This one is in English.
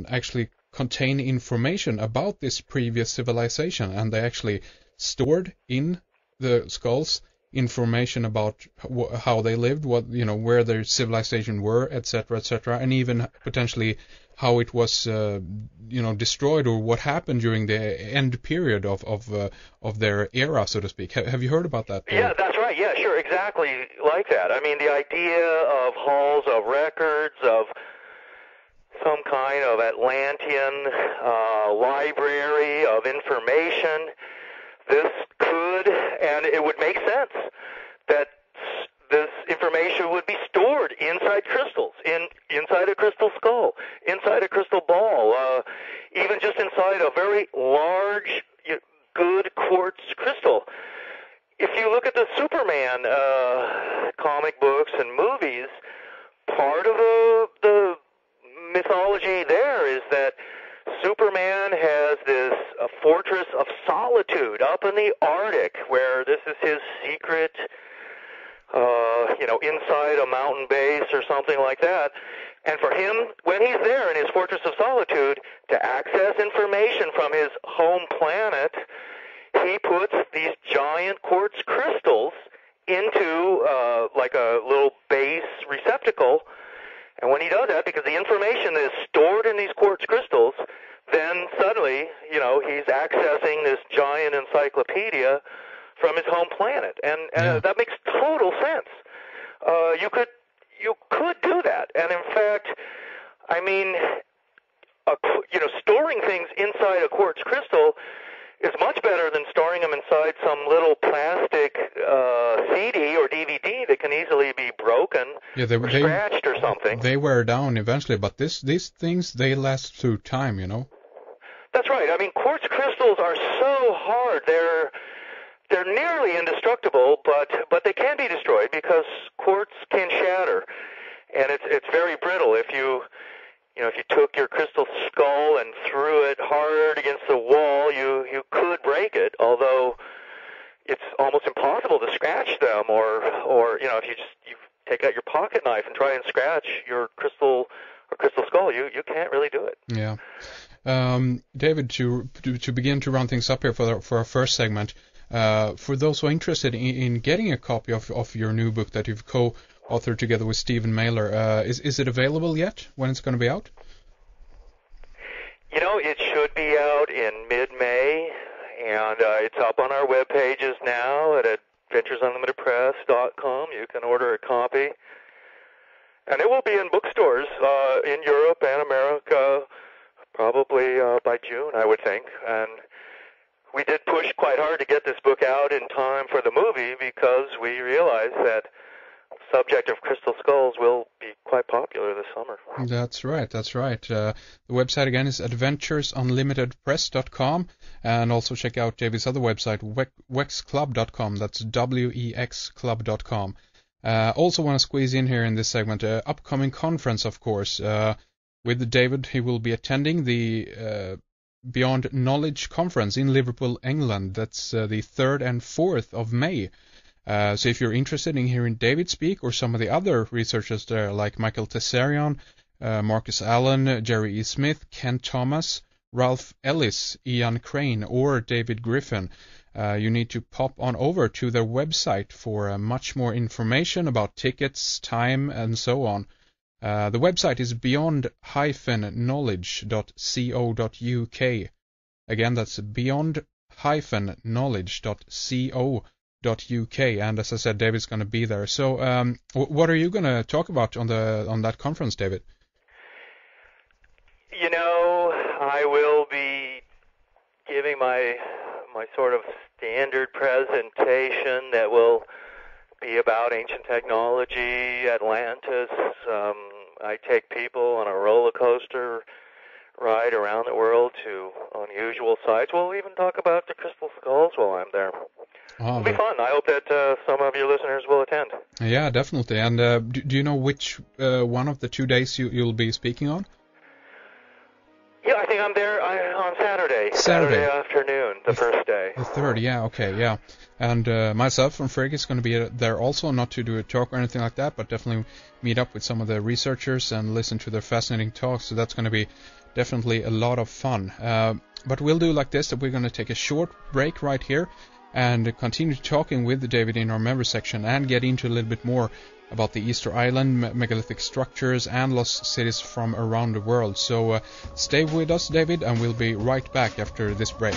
actually contain information about this previous civilization, and they actually stored in the skulls information about how they lived, what where their civilization were, etc., etc., and even potentially how it was destroyed, or what happened during the end period of their era, so to speak. Have you heard about that? Yeah, that's right. Yeah, sure, exactly like that. I mean, the idea of halls of records, of some kind of Atlantean library of information, this could, and it would make sense that this information would be stored inside crystals, inside a crystal skull, inside a crystal ball, even just inside a very large, good quartz crystal. If you look at the Superman comic books and movies, part of the mythology there is that Superman has this fortress of solitude up in the Arctic, where this is his secret, inside a mountain base or something like that. And for him, when he's there in his fortress of solitude, to access information from his home planet, he puts these giant quartz crystals into like a little base receptacle. And when he does that, because the information is stored in these quartz crystals, then suddenly, he's accessing this giant encyclopedia from his home planet, and that makes total sense. You could do that, and in fact, I mean, storing things inside a quartz crystal is much better than storing them inside some little plastic CD or DVD that can easily be broken, or scratched or something. They wear down eventually, but these things, they last through time, That's right. I mean, quartz crystals are so hard. They're nearly indestructible, but they can be destroyed because quartz can shatter, and it's very brittle. If you took your crystal skull and threw it hard against the wall, you could break it, although it's almost impossible to scratch them, or if you take out your pocket knife and try and scratch your crystal skull, you can't really do it. Yeah. David, to begin to run things up here for our first segment, for those who are interested in getting a copy of your new book that you've co-authored together with Stephen Mailer, is it available yet? When it's going to be out? It should be out in mid-May, and it's up on our web pages now at adventuresunlimitedpress.com. You can order a copy, and it will be in bookstores in Europe and America probably by June, I would think. And we did push quite hard to get this book out in time for the movie because we realized that the subject of crystal skulls will be quite popular this summer. That's right. The website again is adventuresunlimitedpress.com, and also check out David's other website, wexclub.com. That's wexclub.com. Also want to squeeze in here in this segment, upcoming conference, of course. With David, he will be attending the Beyond Knowledge Conference in Liverpool, England. That's the 3rd and 4th of May. So if you're interested in hearing David speak, or some of the other researchers there, like Michael Tessarion, Marcus Allen, Jerry E. Smith, Ken Thomas, Ralph Ellis, Ian Crane, or David Griffin, you need to pop on over to their website for much more information about tickets, time, and so on. The website is beyond-knowledge.co.uk. Again, that's beyond-knowledge.co.uk. And as I said, David's going to be there. So, what are you going to talk about on that conference, David? I will be giving my sort of standard presentation that will be about ancient technology, Atlantis. I take people on a roller coaster ride around the world to unusual sites. We'll even talk about the crystal skulls while I'm there. It'll be fun. I hope that some of your listeners will attend. Yeah, definitely. And do you know which one of the 2 days you'll be speaking on? Yeah, I think I'm there on Saturday afternoon, the first day. The 3rd, yeah, okay, yeah. And myself and Frigg is going to be there also, not to do a talk or anything like that, but definitely meet up with some of the researchers and listen to their fascinating talks. So that's going to be definitely a lot of fun. But we'll do like this, that we're going to take a short break right here and continue talking with David in our member section and get into a little bit more about the Easter Island, megalithic structures and lost cities from around the world. So stay with us, David, and we'll be right back after this break.